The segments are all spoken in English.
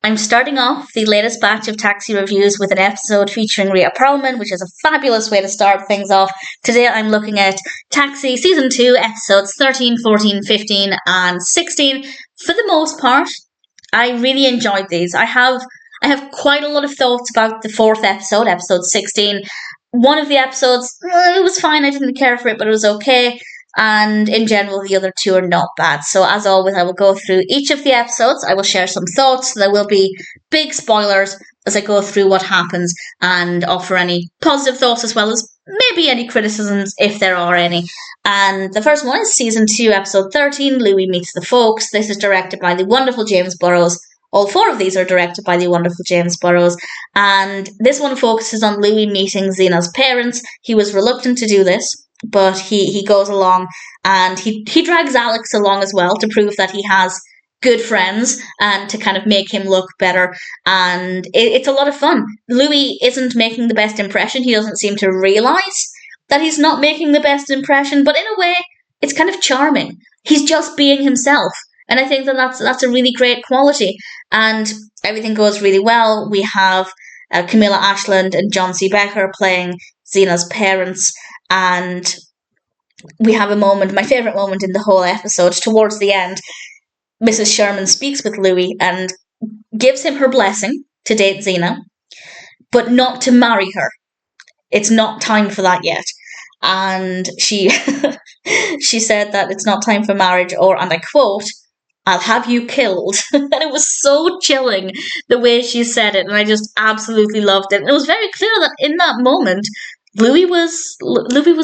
I'm starting off the latest batch of Taxi reviews with an episode featuring Rhea Perlman, which is a fabulous way to start things off. Today I'm looking at Taxi Season 2, episodes 13, 14, 15, and 16. For the most part, I really enjoyed these. I have quite a lot of thoughts about the fourth episode, episode 16. One of the episodes, it was fine, I didn't care for it, but it was okay. And in general, the other two are not bad. So as always, I will go through each of the episodes. I will share some thoughts. There will be big spoilers as I go through what happens and offer any positive thoughts as well as maybe any criticisms if there are any. And the first one is Season 2, Episode 13, Louie Meets the Folks. This is directed by the wonderful James Burrows. All four of these are directed by the wonderful James Burrows. And this one focuses on Louie meeting Zena's parents. He was reluctant to do this, but he goes along and he drags Alex along as well to prove that he has good friends and to kind of make him look better. And it's a lot of fun. Louie isn't making the best impression. He doesn't seem to realise that he's not making the best impression, but in a way, it's kind of charming. He's just being himself. And I think that's a really great quality. And everything goes really well. We have Camilla Ashland and John C. Becker playing Zena's parents. And we have a moment, my favourite moment in the whole episode, towards the end. Mrs. Sherman speaks with Louie and gives him her blessing to date Zena, but not to marry her. It's not time for that yet. And she she said that it's not time for marriage, or, and I quote, "I'll have you killed." And it was so chilling the way she said it, and I just absolutely loved it. And it was very clear that in that moment, Louie was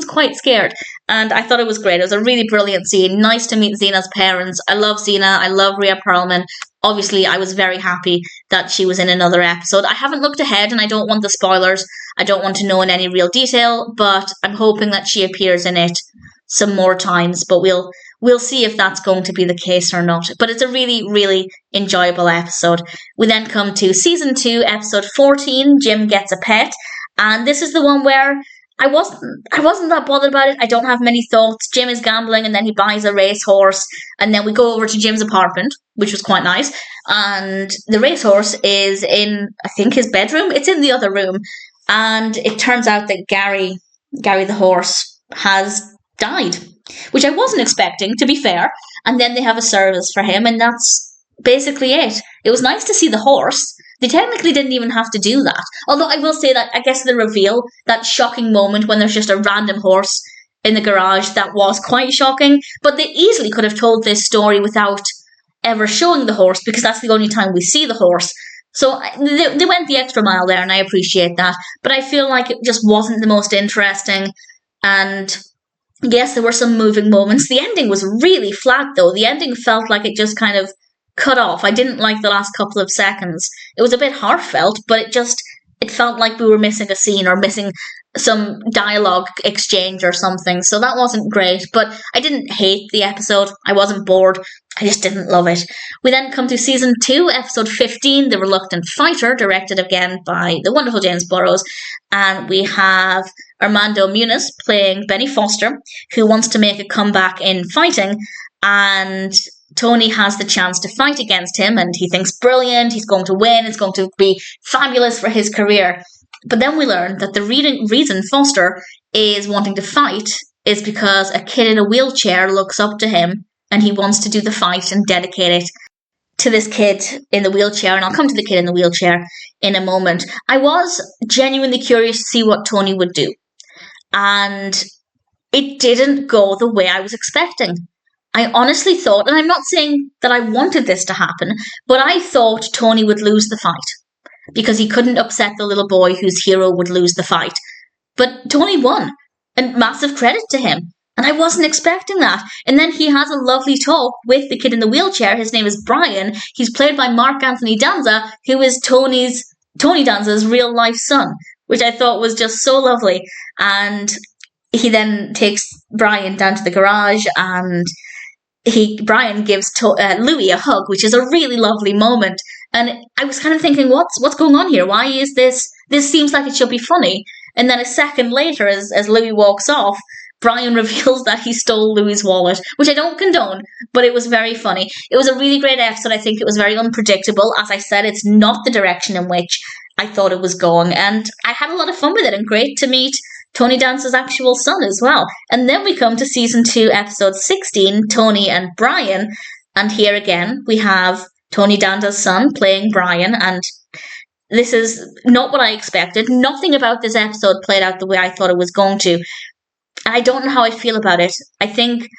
quite scared, and I thought it was great. It was a really brilliant scene. Nice to meet Zena's parents. I love Zena. I love Rhea Perlman. Obviously, I was very happy that she was in another episode. I haven't looked ahead, and I don't want the spoilers. I don't want to know in any real detail, but I'm hoping that she appears in it some more times. But we'll see if that's going to be the case or not. But it's a really, really enjoyable episode. We then come to Season 2, Episode 14, Jim Gets a Pet. And this is the one where I wasn't that bothered about it. I don't have many thoughts. Jim is gambling and then he buys a racehorse. And then we go over to Jim's apartment, which was quite nice. And the racehorse is in, I think, his bedroom. It's in the other room. And it turns out that Gary the horse has died, which I wasn't expecting, to be fair. And then they have a service for him, and that's basically it. It was nice to see the horse. They technically didn't even have to do that. Although I will say that, I guess the reveal, that shocking moment when there's just a random horse in the garage, that was quite shocking. But they easily could have told this story without ever showing the horse, because that's the only time we see the horse. So they went the extra mile there, and I appreciate that. But I feel like it just wasn't the most interesting. And yes, there were some moving moments. The ending was really flat, though. The ending felt like it just kind of cut off. I didn't like the last couple of seconds. It was a bit heartfelt, but it felt like we were missing a scene or missing some dialogue exchange or something. So that wasn't great, but I didn't hate the episode. I wasn't bored. I just didn't love it. We then come to Season 2, Episode 15, The Reluctant Fighter, directed again by the wonderful James Burrows. And we have Armando Muniz playing Benny Foster, who wants to make a comeback in fighting, and Tony has the chance to fight against him, and he thinks brilliant, he's going to win, it's going to be fabulous for his career. But then we learn that the reason Foster is wanting to fight is because a kid in a wheelchair looks up to him, and he wants to do the fight and dedicate it to this kid in the wheelchair. And I'll come to the kid in the wheelchair in a moment. I was genuinely curious to see what Tony would do, and it didn't go the way I was expecting. I honestly thought, and I'm not saying that I wanted this to happen, but I thought Tony would lose the fight because he couldn't upset the little boy whose hero would lose the fight. But Tony won, and massive credit to him. And I wasn't expecting that. And then he has a lovely talk with the kid in the wheelchair. His name is Brian. He's played by Mark Anthony Danza, who is Tony Danza's real life son, which I thought was just so lovely. And he then takes Brian down to the garage, and Brian gives Louie a hug, which is a really lovely moment. And I was kind of thinking, what's going on here? Why is this seems like it should be funny. And then a second later, as Louie walks off, Brian reveals that he stole Louie's wallet, which I don't condone, but it was very funny. It was a really great episode. I think it was very unpredictable. As I said, it's not the direction in which I thought it was going, and I had a lot of fun with it, and great to meet Tony Danza's actual son as well. And then we come to season 2, episode 16, Tony and Brian, and here again we have Tony Danza's son playing Brian, and this is not what I expected. Nothing about this episode played out the way I thought it was going to, and I don't know how I feel about it. I think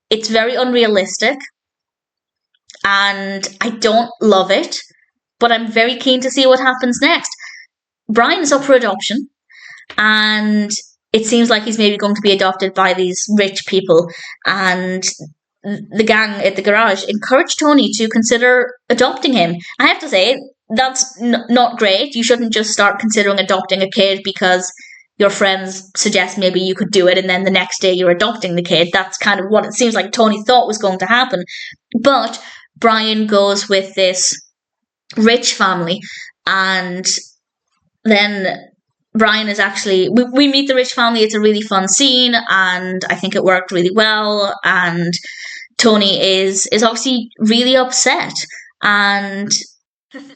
it's very unrealistic, and I don't love it, but I'm very keen to see what happens next. Brian is up for adoption, and it seems like he's maybe going to be adopted by these rich people, and the gang at the garage encouraged Tony to consider adopting him. I have to say, that's not great. You shouldn't just start considering adopting a kid because your friends suggest maybe you could do it, and then the next day you're adopting the kid. That's kind of what it seems like Tony thought was going to happen. But Brian goes with this rich family, and then Brian is actually, we meet the rich family. It's a really fun scene, and I think it worked really well, and Tony is obviously really upset, and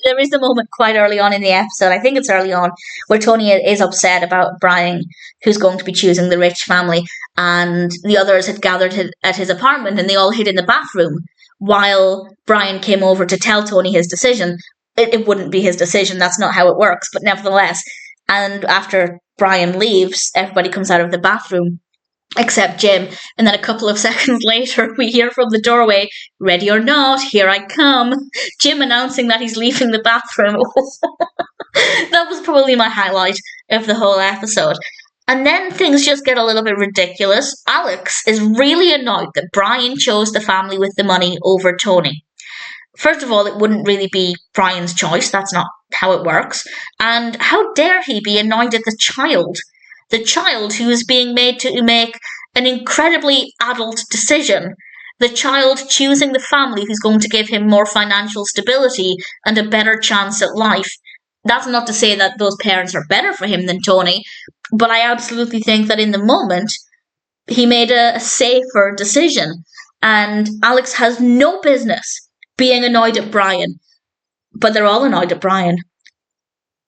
there is a moment quite early on in the episode, I think it's early on, where Tony is upset about Brian, who's going to be choosing the rich family, and the others had gathered at his apartment, and they all hid in the bathroom while Brian came over to tell Tony his decision. It wouldn't be his decision, that's not how it works, but nevertheless. And after Brian leaves, everybody comes out of the bathroom except Jim, and then a couple of seconds later we hear from the doorway, "Ready or not, here I come," Jim announcing that he's leaving the bathroom. That was probably my highlight of the whole episode. And then things just get a little bit ridiculous. Alex is really annoyed that Brian chose the family with the money over Tony. First of all, it wouldn't really be Brian's choice. That's not how it works. And how dare he be annoyed at the child? The child who is being made to make an incredibly adult decision. The child choosing the family who's going to give him more financial stability and a better chance at life. That's not to say that those parents are better for him than Tony, but I absolutely think that in the moment, he made a safer decision. And Alex has no business being annoyed at Brian. But they're all annoyed at Brian.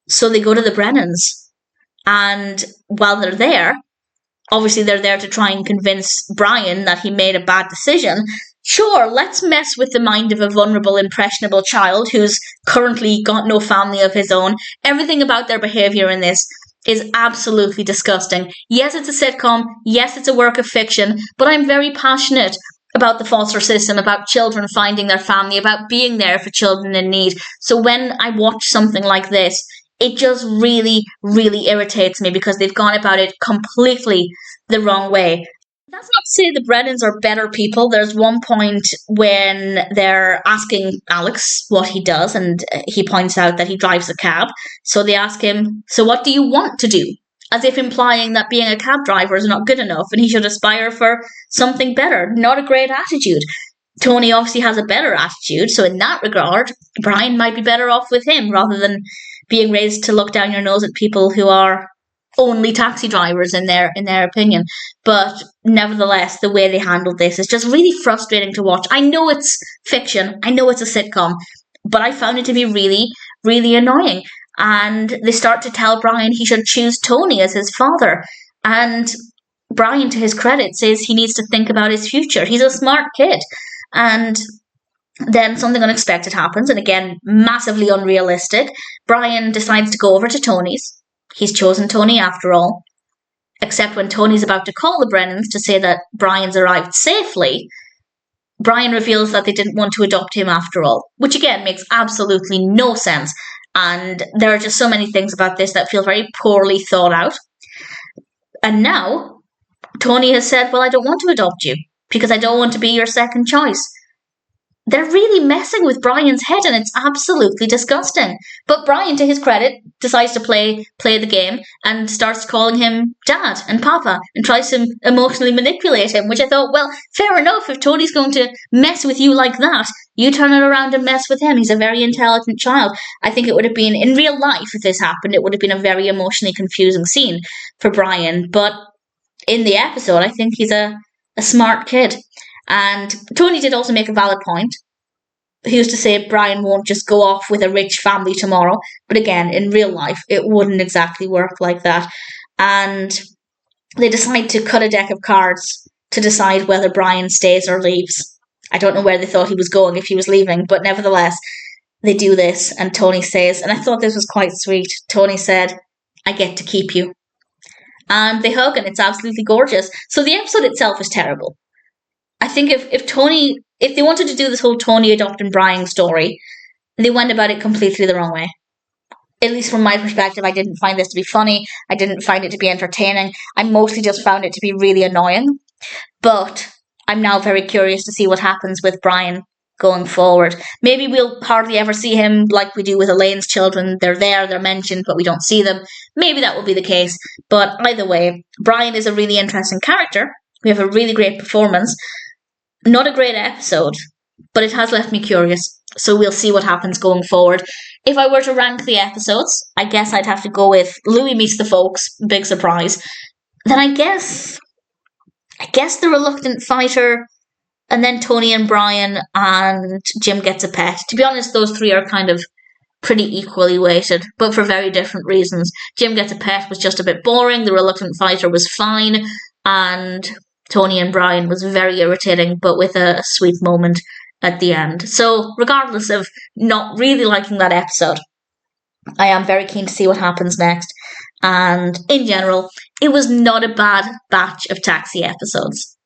So they go to the Brennans. And while they're there, obviously they're there to try and convince Brian that he made a bad decision. Sure, let's mess with the mind of a vulnerable, impressionable child who's currently got no family of his own. Everything about their behaviour in this is absolutely disgusting. Yes, it's a sitcom. Yes, it's a work of fiction. But I'm very passionate about the foster system, about children finding their family, about being there for children in need. So when I watch something like this, it just really, really irritates me because they've gone about it completely the wrong way. That's not to say the Brennans are better people. There's one point when they're asking Alex what he does, and he points out that he drives a cab. So they ask him, "So what do you want to do?" As if implying that being a cab driver is not good enough and he should aspire for something better. Not a great attitude. Tony obviously has a better attitude, so in that regard, Brian might be better off with him rather than being raised to look down your nose at people who are only taxi drivers in their opinion. But nevertheless, the way they handled this is just really frustrating to watch. I know it's fiction, I know it's a sitcom, but I found it to be really, really annoying. And they start to tell Brian he should choose Tony as his father. And Brian, to his credit, says he needs to think about his future. He's a smart kid. And then something unexpected happens, and again, massively unrealistic. Brian decides to go over to Tony's. He's chosen Tony after all. Except when Tony's about to call the Brennans to say that Brian's arrived safely, Brian reveals that they didn't want to adopt him after all. Which again, makes absolutely no sense. And there are just so many things about this that feel very poorly thought out. And now, Tony has said, "Well, I don't want to adopt you, because I don't want to be your second choice." They're really messing with Brian's head, and it's absolutely disgusting. But Brian, to his credit, decides to play the game and starts calling him Dad and Papa and tries to emotionally manipulate him, which I thought, well, fair enough. If Tony's going to mess with you like that, you turn it around and mess with him. He's a very intelligent child. I think it would have been, in real life, if this happened, it would have been a very emotionally confusing scene for Brian. But in the episode, I think he's a smart kid. And Tony did also make a valid point. He used to say Brian won't just go off with a rich family tomorrow. But again, in real life, it wouldn't exactly work like that. And they decide to cut a deck of cards to decide whether Brian stays or leaves. I don't know where they thought he was going if he was leaving, but nevertheless, they do this. And Tony says, and I thought this was quite sweet, Tony said, I get to keep you. And they hug, and it's absolutely gorgeous. So the episode itself is terrible. I think if they wanted to do this whole Tony adopting Brian story, they went about it completely the wrong way. At least from my perspective, I didn't find this to be funny. I didn't find it to be entertaining. I mostly just found it to be really annoying. But I'm now very curious to see what happens with Brian going forward. Maybe we'll hardly ever see him like we do with Elaine's children. They're there, they're mentioned, but we don't see them. Maybe that will be the case. But either way, Brian is a really interesting character. We have a really great performance. Not a great episode, but it has left me curious. So we'll see what happens going forward. If I were to rank the episodes, I guess I'd have to go with Louie Meets the Folks, big surprise. Then I guess The Reluctant Fighter, and then Tony and Brian, and Jim Gets a Pet. To be honest, those three are kind of pretty equally weighted, but for very different reasons. Jim Gets a Pet was just a bit boring, The Reluctant Fighter was fine, and Tony and Brian was very irritating, but with a sweet moment at the end. So regardless of not really liking that episode, I am very keen to see what happens next. And in general, it was not a bad batch of Taxi episodes.